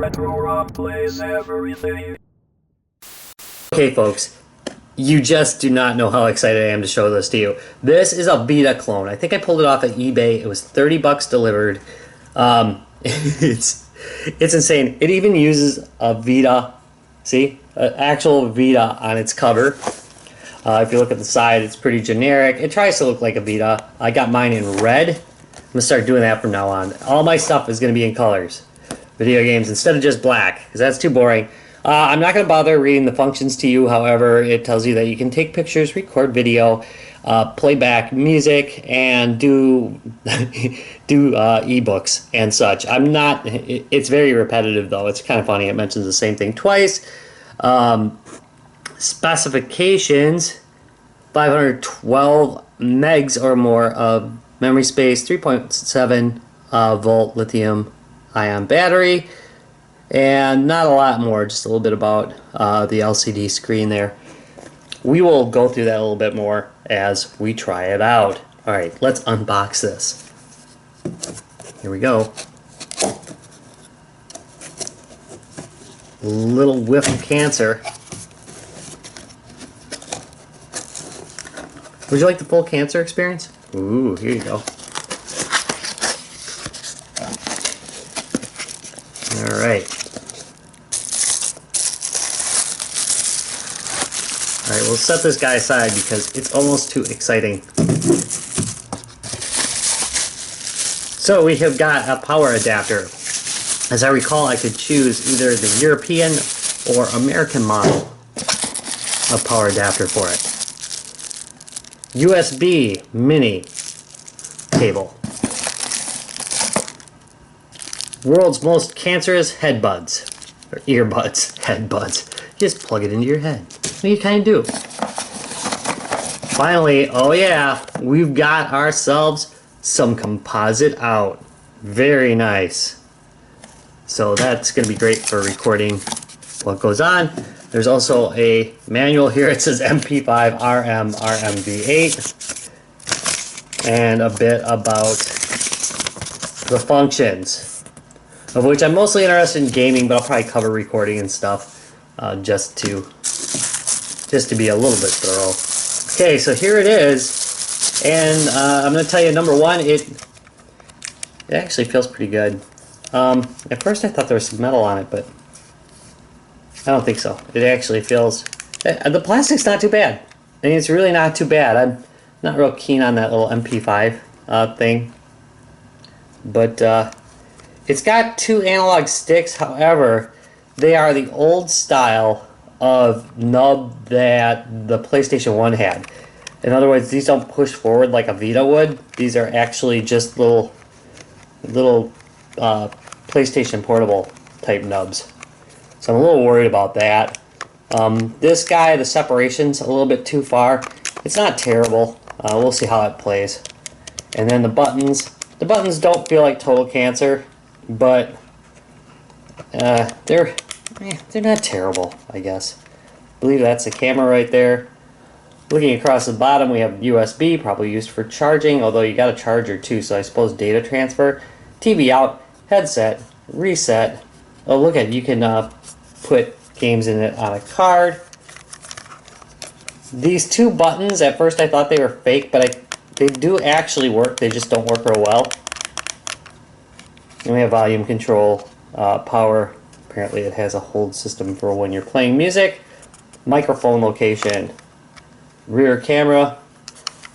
Retro Rock plays everything. Okay, folks, you just do not know how excited I am to show this to you. This is a Vita clone. I think I pulled it off at eBay. It was 30 bucks delivered. It's insane. It even uses a Vita, see, an actual Vita on its cover. If you look at the side, it's pretty generic. It tries to look like a Vita. I got mine in red. I'm gonna start doing that from now on. All my stuff is gonna be in colors, video games, instead of just black, because that's too boring. I'm not gonna bother reading the functions to you. However, it tells you that you can take pictures, record video, play back music, and do ebooks and such. It's very repetitive though. It's kind of funny. It mentions the same thing twice. Specifications: 512 megs or more of memory space, 3.7 volt lithium ion battery, and not a lot more, just a little bit about the LCD screen there. We will go through that a little bit more as we try it out. Alright, let's unbox this. Here we go. Little whiff of cancer. Would you like the full cancer experience? Ooh, here you go. Alright. Alright, we'll set this guy aside because it's almost too exciting. So we have got a power adapter. As I recall, I could choose either the European or American model of power adapter for it. USB mini cable. World's most cancerous headbuds. Or earbuds. Headbuds. You just plug it into your head. What do you kind of do? Finally, oh yeah, we've got ourselves some composite out. Very nice. So that's going to be great for recording what goes on. There's also a manual here. It says MP5 RM RMV8 and a bit about the functions, of which I'm mostly interested in gaming, but I'll probably cover recording and stuff just to be a little bit thorough. Okay, so here it is, and I'm going to tell you, number one, it actually feels pretty good. At first I thought there was some metal on it, but I don't think so. It actually feels... The plastic's not too bad. I mean, it's really not too bad. I'm not real keen on that little MP5 thing. But it's got two analog sticks. However, they are the old style of nub that the PlayStation 1 had. In other words, these don't push forward like a Vita would. These are actually just little PlayStation Portable type nubs. So I'm a little worried about that. This guy, the separation's a little bit too far. It's not terrible. We'll see how it plays. And then the buttons don't feel like total cancer, but they're not terrible, I guess. I believe that's the camera right there. Looking across the bottom, we have USB, probably used for charging, although you got a charger too, so I suppose data transfer. TV out, headset, reset. Oh, look at it. You can put games in it on a card. These two buttons, at first I thought they were fake, but they do actually work. They just don't work real well. And we have volume control, power. Apparently it has a hold system for when you're playing music. Microphone location. Rear camera.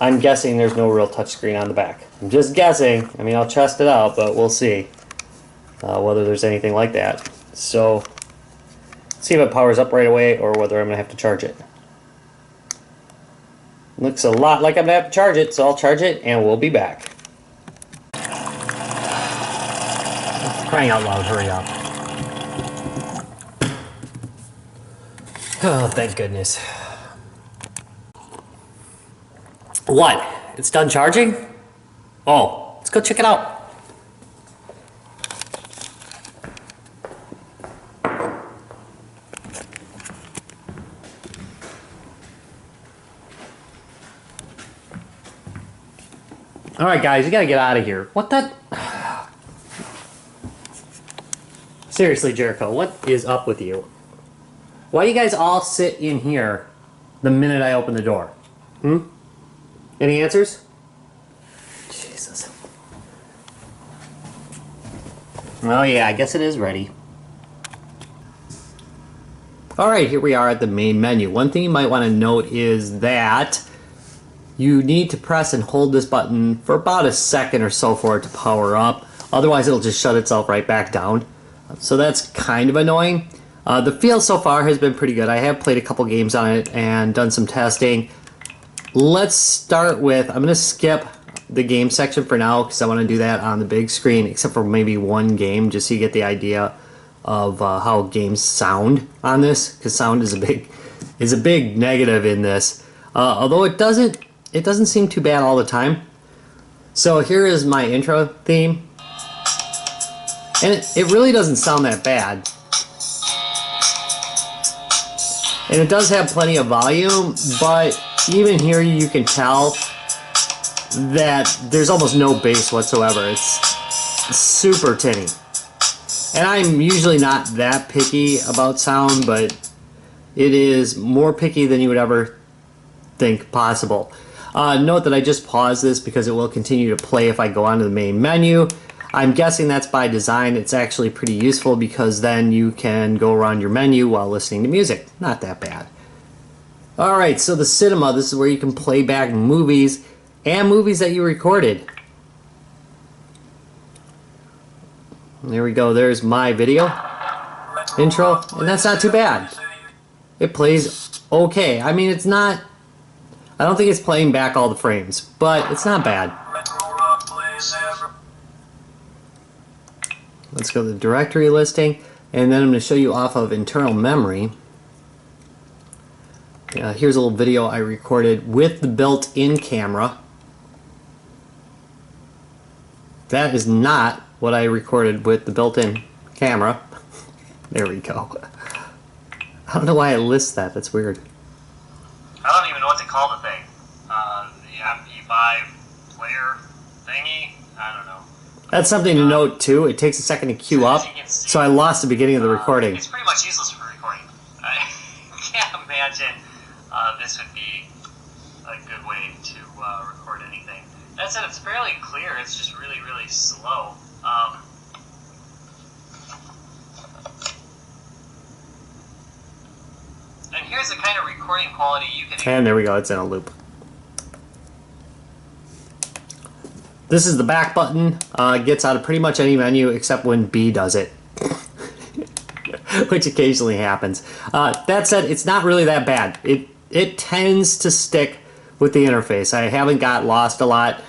I'm guessing there's no real touchscreen on the back. I'm just guessing. I mean, I'll test it out, but we'll see whether there's anything like that. So, see if it powers up right away or whether I'm going to have to charge it. Looks a lot like I'm going to have to charge it, so I'll charge it and we'll be back. Crying out loud, hurry up. Oh, thank goodness. What? It's done charging? Oh, let's go check it out. Alright guys, you gotta get out of here. What the... Seriously, Jericho, what is up with you? Why do you guys all sit in here the minute I open the door? Any answers? Jesus. Oh yeah, I guess it is ready. Alright, here we are at the main menu. One thing you might want to note is that you need to press and hold this button for about a second or so for it to power up. Otherwise it'll just shut itself right back down. So that's kind of annoying. The feel so far has been pretty good. I have played a couple games on it and done some testing. Let's start with, I'm going to skip the game section for now because I want to do that on the big screen, except for maybe one game, just so you get the idea of how games sound on this, because sound is a big negative in this. Although it doesn't seem too bad all the time. So here is my intro theme, and it really doesn't sound that bad. And it does have plenty of volume, but even here you can tell that there's almost no bass whatsoever. It's super tinny. And I'm usually not that picky about sound, but it is more picky than you would ever think possible. Note that I just paused this because it will continue to play if I go onto the main menu. I'm guessing that's by design. It's actually pretty useful because then you can go around your menu while listening to music. Not that bad. Alright, so the cinema, this is where you can play back movies and movies that you recorded. There we go, there's my video intro, and that's not too bad. It plays okay. I mean, it's not, I don't think it's playing back all the frames, but it's not bad. Let's go to the directory listing, and then I'm going to show you off of internal memory. Here's a little video I recorded with the built-in camera. That is not what I recorded with the built-in camera. There we go. I don't know why it lists that. That's weird. I don't even know what to call the thing. The MP5 player thingy? I don't know. That's something to note too. It takes a second to queue up, so I lost the beginning of the recording. It's pretty much useless for recording. I can't imagine this would be a good way to record anything. That said, it's fairly clear. It's just really, really slow. And here's the kind of recording quality you can... And there we go. It's in a loop. This is the back button. It gets out of pretty much any menu except when B does it. Which occasionally happens. That said, it's not really that bad. It tends to stick with the interface. I haven't got lost a lot.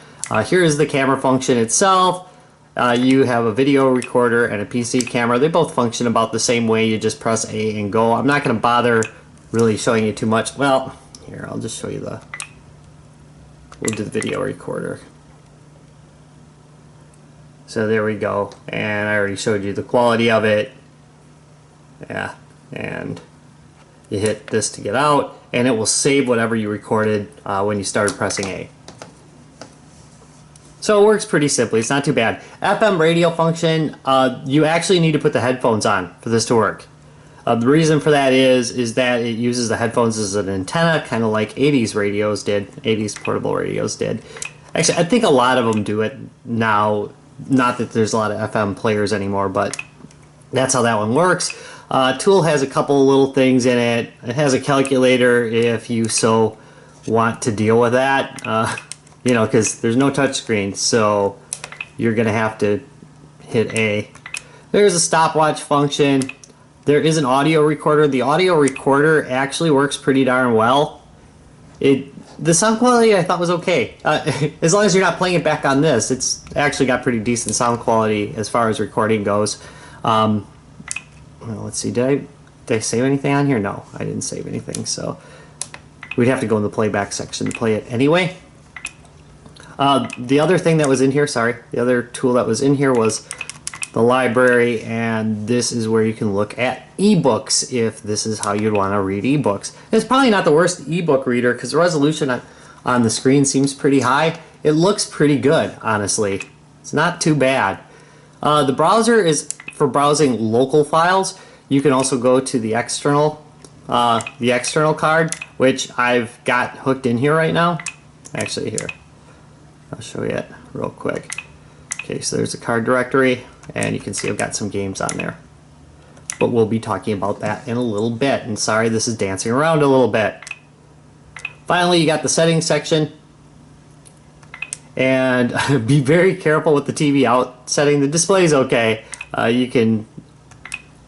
Here's the camera function itself. You have a video recorder and a PC camera. They both function about the same way. You just press A and go. I'm not going to bother really showing you too much. Well, here, I'll just show you we'll do the video recorder. So there we go, and I already showed you the quality of it. Yeah, and you hit this to get out, and it will save whatever you recorded when you started pressing A. So it works pretty simply, it's not too bad. FM radio function, you actually need to put the headphones on for this to work. The reason for that is that it uses the headphones as an antenna, kind of like 80s radios did, 80s portable radios did. Actually, I think a lot of them do it now. Not that there's a lot of FM players anymore, but that's how that one works. Tool has a couple little things in it. It has a calculator if you so want to deal with that. You know, because there's no touchscreen, so you're going to have to hit A. There's a stopwatch function. There is an audio recorder. The audio recorder actually works pretty darn well. The sound quality I thought was okay. As long as you're not playing it back on this, it's actually got pretty decent sound quality as far as recording goes. Well, let's see, did I save anything on here? No, I didn't save anything, so we'd have to go in the playback section to play it anyway. The other thing that was in here, the other tool that was in here was the library, and this is where you can look at ebooks if this is how you'd want to read ebooks. It's probably not the worst ebook reader because the resolution on the screen seems pretty high. It looks pretty good, honestly. It's not too bad. The browser is for browsing local files, you can also go to the external card, which I've got hooked in here right now. Actually, here, I'll show you it real quick. Okay, so there's a card directory, and you can see I've got some games on there. But we'll be talking about that in a little bit. And sorry, this is dancing around a little bit. Finally, you got the settings section. And be very careful with the TV out setting. The display's okay. You can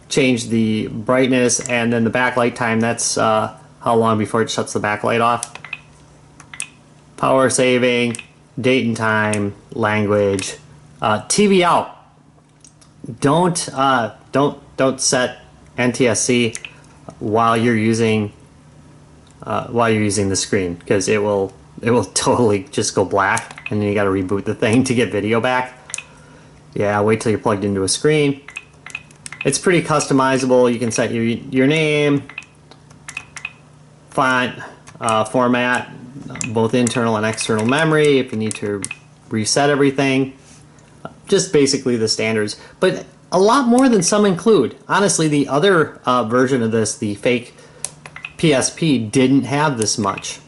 change the brightness and then the backlight time. That's how long before it shuts the backlight off. Power saving, date and time, language, TV out. Don't set NTSC while you're using the screen, because it will totally just go black, and then you got to reboot the thing to get video back. Yeah, wait till you're plugged into a screen. It's pretty customizable. You can set your name, font, format, both internal and external memory if you need to reset everything. Just basically the standards, but a lot more than some include. Honestly, the other version of this, the fake PSP, didn't have this much.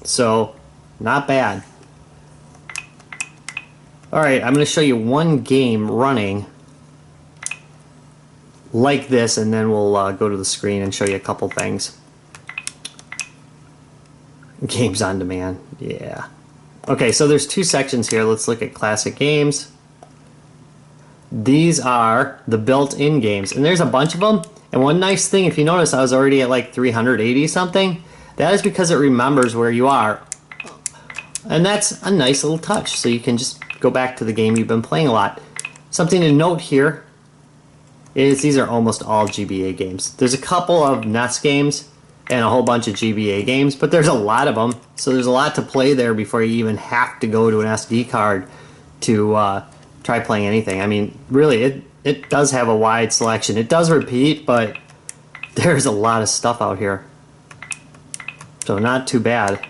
So, not bad. Alright, I'm going to show you one game running like this, and then we'll go to the screen and show you a couple things. Games on demand, yeah. Okay, so there's two sections here. Let's look at classic games. These are the built-in games, and there's a bunch of them. And one nice thing, if you notice, I was already at like 380 something. That is because it remembers where you are. And that's a nice little touch, so you can just go back to the game you've been playing a lot. Something to note here is these are almost all GBA games. There's a couple of NES games and a whole bunch of GBA games, but there's a lot of them, so there's a lot to play there before you even have to go to an SD card to try playing anything. I mean, really, it does have a wide selection. It does repeat, but there's a lot of stuff out here. So not too bad.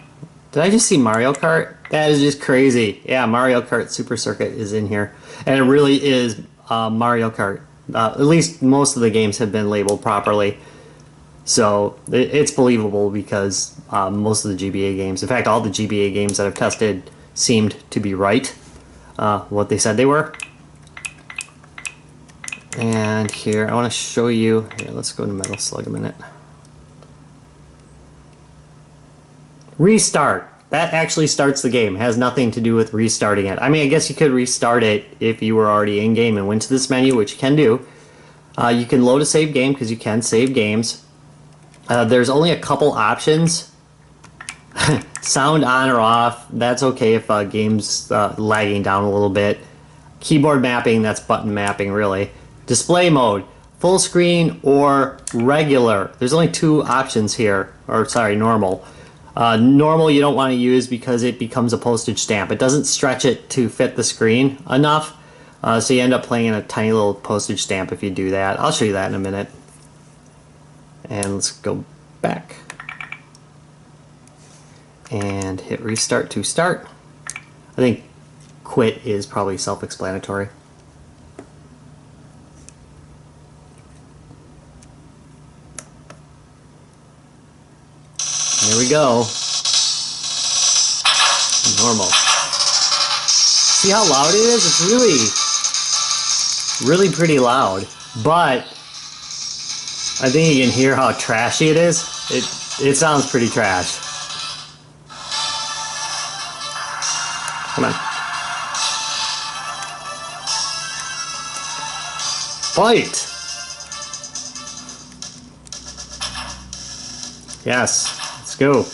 Did I just see Mario Kart? That is just crazy. Yeah, Mario Kart Super Circuit is in here. And it really is Mario Kart. At least most of the games have been labeled properly. So it's believable because most of the GBA games, in fact, all the GBA games that I've tested seemed to be right. What they said they were. And here, I want to show you, here, let's go to Metal Slug a minute. Restart. That actually starts the game. It has nothing to do with restarting it. I mean, I guess you could restart it if you were already in game and went to this menu, which you can do. You can load a save game because you can save games. There's only a couple options. Sound on or off, that's okay if game's lagging down a little bit. Keyboard mapping, that's button mapping really. Display mode, full screen or regular. There's only two options here, or sorry, normal. Normal you don't want to use because it becomes a postage stamp. It doesn't stretch it to fit the screen enough, so you end up playing in a tiny little postage stamp if you do that. I'll show you that in a minute. And let's go back. And hit restart to start. I think quit is probably self-explanatory. There we go. Normal. See how loud it is? It's really pretty loud. But I think you can hear how trashy it is. It sounds pretty trash. Come on. Fight! Yes, let's go.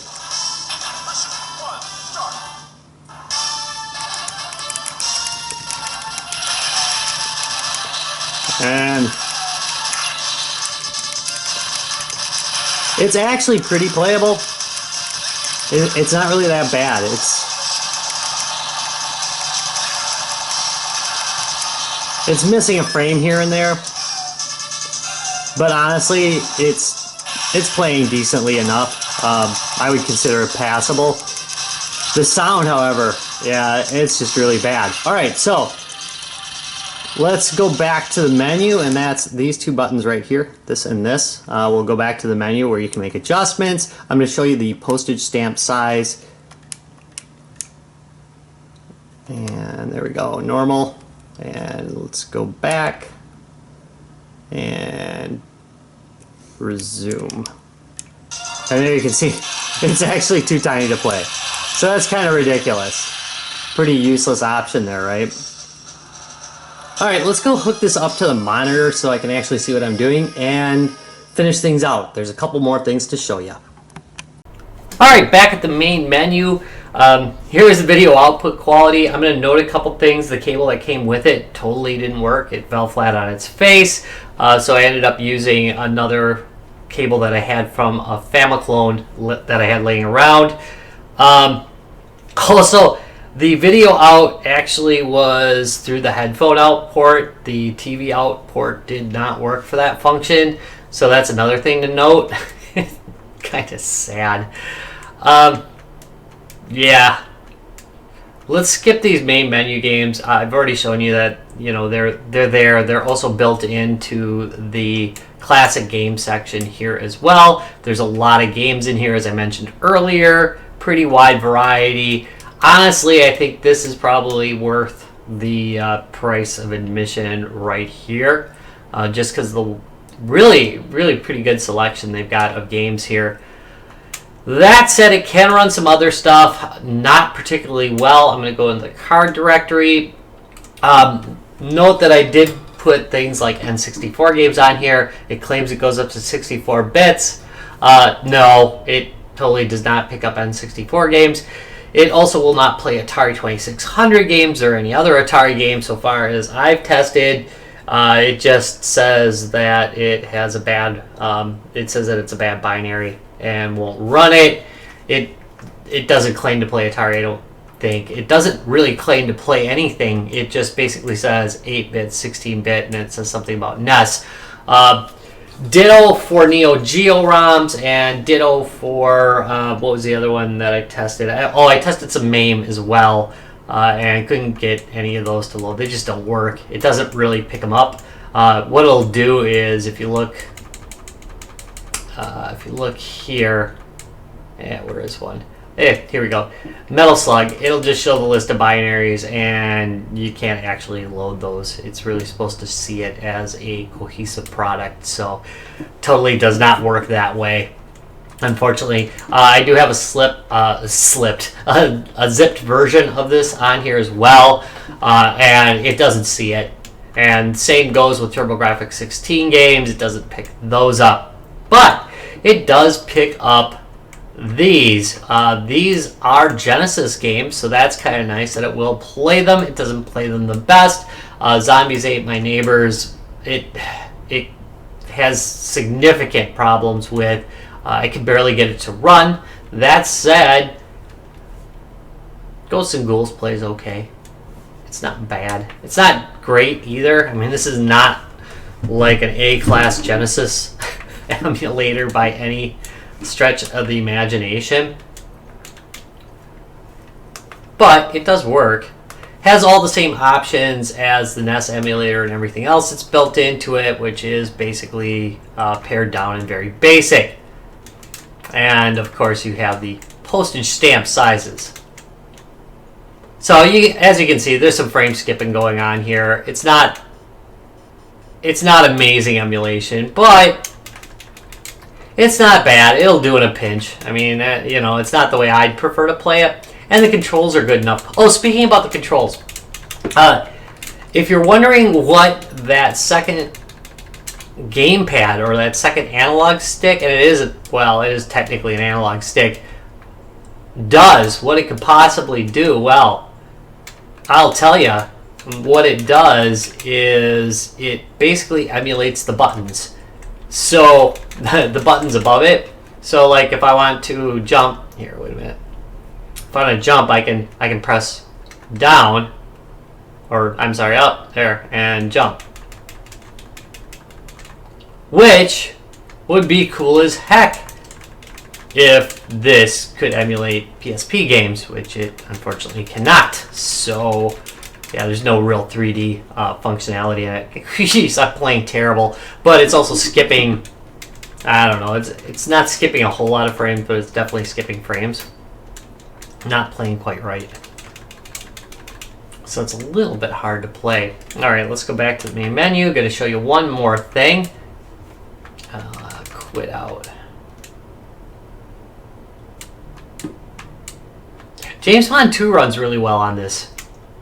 And it's actually pretty playable. It's not really that bad. It's missing a frame here and there, but honestly, it's playing decently enough. I would consider it passable. The sound, however, yeah, it's just really bad. All right, so let's go back to the menu, and that's these two buttons right here, this and this. We'll go back to the menu where you can make adjustments. I'm going to show you the postage stamp size. And there we go, normal. And let's go back and resume. And there you can see it's actually too tiny to play. So that's kind of ridiculous. Pretty useless option there, right? Alright, let's go hook this up to the monitor so I can actually see what I'm doing and finish things out. There's a couple more things to show you. Alright, back at the main menu. Here is the video output quality. I'm going to note a couple things. The cable that came with it totally didn't work. It fell flat on its face. So I ended up using another cable that I had from a Famiclone that I had laying around. Also, the video out actually was through the headphone out port. The TV out port did not work for that function. So that's another thing to note. Kind of sad. Yeah. Let's skip these main menu games. I've already shown you that, you know, they're there. They're also built into the classic game section here as well. There's a lot of games in here, as I mentioned earlier. Pretty wide variety. Honestly, I think this is probably worth the price of admission right here, just because the really pretty good selection they've got of games here. That said, it can run some other stuff, not particularly well. I'm going to go into the card directory. Note that I did put things like N64 games on here. It claims it goes up to 64 bits. No, it totally does not pick up N64 games. It also will not play Atari 2600 games or any other Atari games so far as I've tested. It just says that it has a bad, it says that it's a bad binary and won't run it. It doesn't claim to play Atari, I don't think. It doesn't really claim to play anything. It just basically says 8-bit, 16-bit, and it says something about NES. Ditto for Neo Geo ROMs, and ditto for, what was the other one that I tested? I tested some MAME as well, and I couldn't get any of those to load. They just don't work. It doesn't really pick them up. What it'll do is, if you look here, where is one? Here we go. Metal Slug, it'll just show the list of binaries, and you can't actually load those. It's really supposed to see it as a cohesive product, so totally does not work that way, unfortunately. I do have a zipped version of this on here as well, and it doesn't see it. And same goes with TurboGrafx 16 games. It doesn't pick those up, but it does pick up these. These are Genesis games, so that's kind of nice that it will play them. It doesn't play them the best. Zombies Ate My Neighbors, it has significant problems with. I can barely get it to run. That said, Ghosts and Ghouls plays okay. It's not bad. It's not great either. I mean, this is not like an A-class Genesis emulator by any stretch of the imagination, but it does work. Has all the same options as the NES emulator and everything else that's built into it, which is basically pared down and very basic. And of course, you have the postage stamp sizes. So as you can see, there's some frame skipping going on here. It's not amazing emulation, but it's not bad. It'll do in a pinch. I mean, you know, it's not the way I'd prefer to play it. And the controls are good enough. Oh, speaking about the controls. If you're wondering what that second gamepad or that second analog stick, and it is technically an analog stick, does, what it could possibly do, well, I'll tell you. What it does is it basically emulates the buttons. So the buttons above it. So like if I want to jump here, wait a minute. If I want to jump, I can press down, or I'm sorry, up there and jump, which would be cool as heck if this could emulate PSP games, which it unfortunately cannot. So Yeah, there's no real 3D functionality in it. Jeez, I'm playing terrible, but it's also skipping. I don't know. It's not skipping a whole lot of frames, but it's definitely skipping frames. Not playing quite right. So it's a little bit hard to play. All right, let's go back to the main menu. Going to show you one more thing. Quit out. James Bond 2 runs really well on this,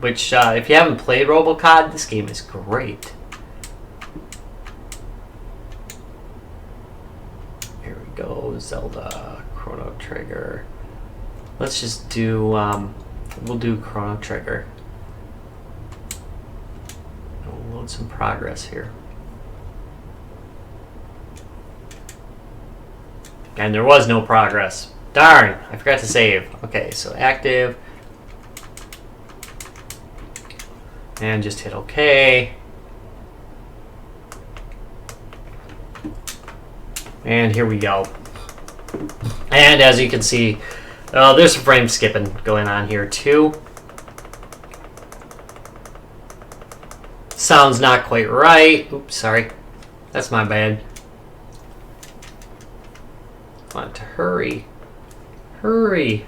which if you haven't played RoboCod, this game is great. Here we go, Zelda, Chrono Trigger. Let's just do, we'll do Chrono Trigger. We'll load some progress here. And there was no progress. Darn, I forgot to save. Okay, so active. And just hit OK. And here we go. And as you can see, there's some frame skipping going on here too. Sounds not quite right. Oops, sorry. That's my bad. Want to hurry. Hurry.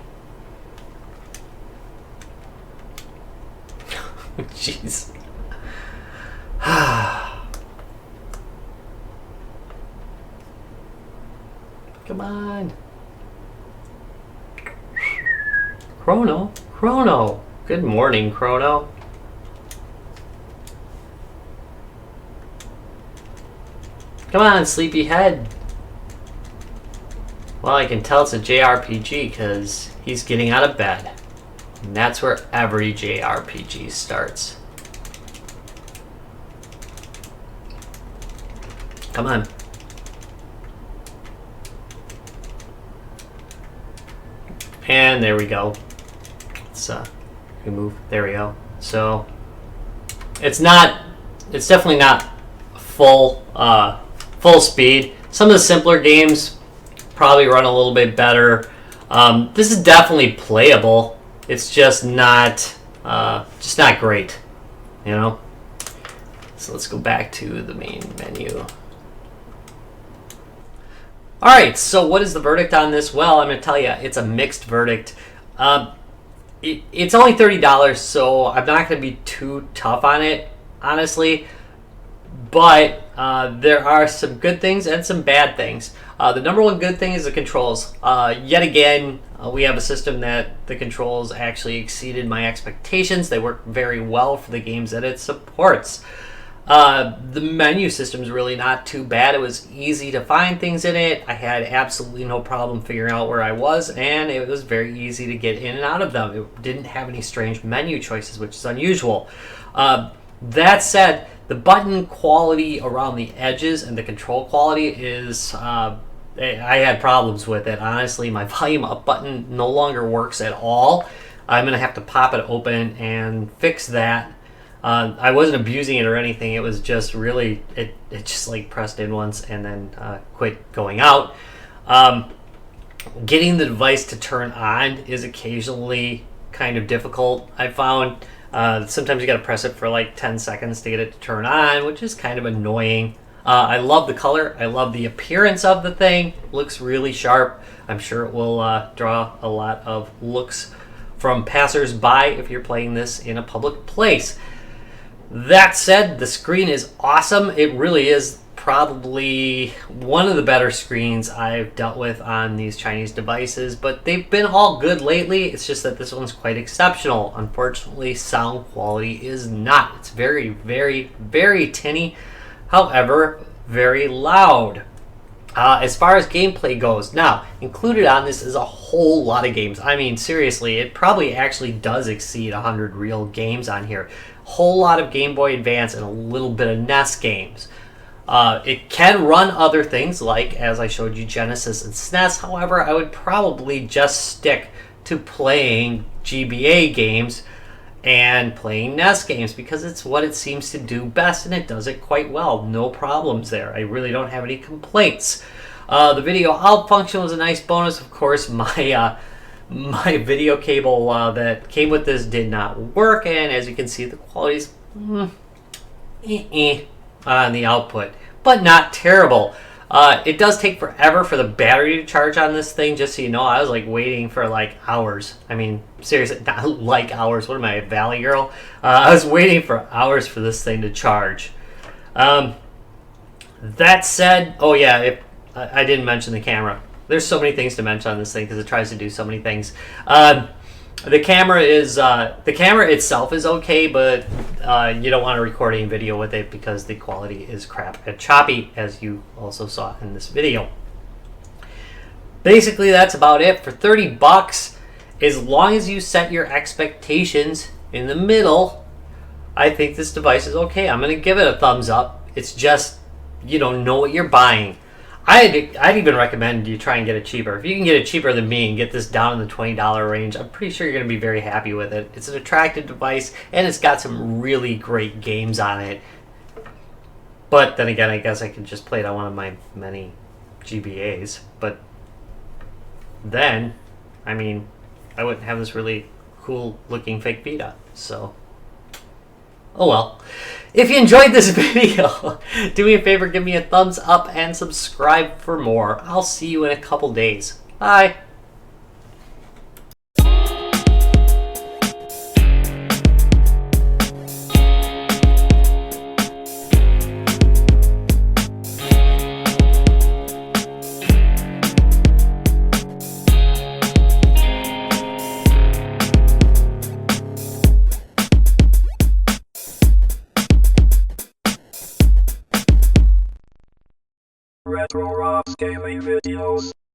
Jeez. Come on. Chrono. Good morning, Chrono. Come on, sleepyhead. Well, I can tell it's a JRPG because he's getting out of bed. And that's where every JRPG starts. Come on. And there we go. Let's remove. There we go. So it's definitely not full speed. Some of the simpler games probably run a little bit better. This is definitely playable. It's just not great, you know. So let's go back to the main menu. All right, so what is the verdict on this? Well, I'm going to tell you, it's a mixed verdict. It's only $30, so I'm not going to be too tough on it, honestly. But there are some good things and some bad things. The number one good thing is the controls. Yet again, we have a system that the controls actually exceeded my expectations. They work very well for the games that it supports. The menu system is really not too bad. It was easy to find things in it. I had absolutely no problem figuring out where I was, and it was very easy to get in and out of them. It didn't have any strange menu choices, which is unusual. That said, the button quality around the edges and the control quality is... I had problems with it. Honestly, my volume up button no longer works at all. I'm going to have to pop it open and fix that. I wasn't abusing it or anything. It was just really, it just like pressed in once and then quit going out. Getting the device to turn on is occasionally kind of difficult. I found sometimes you got to press it for like 10 seconds to get it to turn on, which is kind of annoying. I love the color. I love the appearance of the thing. It looks really sharp. I'm sure it will draw a lot of looks from passers-by if you're playing this in a public place. That said, the screen is awesome. It really is probably one of the better screens I've dealt with on these Chinese devices, but they've been all good lately. It's just that this one's quite exceptional. Unfortunately, sound quality is not. It's very, very, very tinny. However, very loud. As far as gameplay goes, now, included on this is a whole lot of games. I mean, seriously, it probably actually does exceed 100 real games on here. Whole lot of Game Boy Advance and a little bit of NES games. It can run other things like, as I showed you, Genesis and SNES. However, I would probably just stick to playing GBA games and playing NES games because it's what it seems to do best, and it does it quite well. No problems there. I really don't have any complaints. The video out function was a nice bonus. Of course, my my video cable that came with this did not work, and as you can see, the quality's on the output, but not terrible. It does take forever for the battery to charge on this thing, just so you know. I was like waiting for like hours. I mean, seriously, not like hours. What am I, a Valley girl? I was waiting for hours for this thing to charge. That said, oh yeah, I didn't mention the camera. There's so many things to mention on this thing because it tries to do so many things. The camera itself is okay, but you don't want to record any video with it because the quality is crap and choppy, as you also saw in this video. Basically, that's about it for 30 bucks. As long as you set your expectations in the middle, I think this device is okay. I'm going to give it a thumbs up. It's just, you don't know what you're buying. I'd even recommend you try and get it cheaper. If you can get it cheaper than me and get this down in the $20 range, I'm pretty sure you're going to be very happy with it. It's an attractive device, and it's got some really great games on it. But then again, I guess I could just play it on one of my many GBAs. But then, I mean, I wouldn't have this really cool-looking fake Vita. So, oh well. If you enjoyed this video, do me a favor, give me a thumbs up and subscribe for more. I'll see you in a couple days. Bye. Retro Rocks Gaming Videos.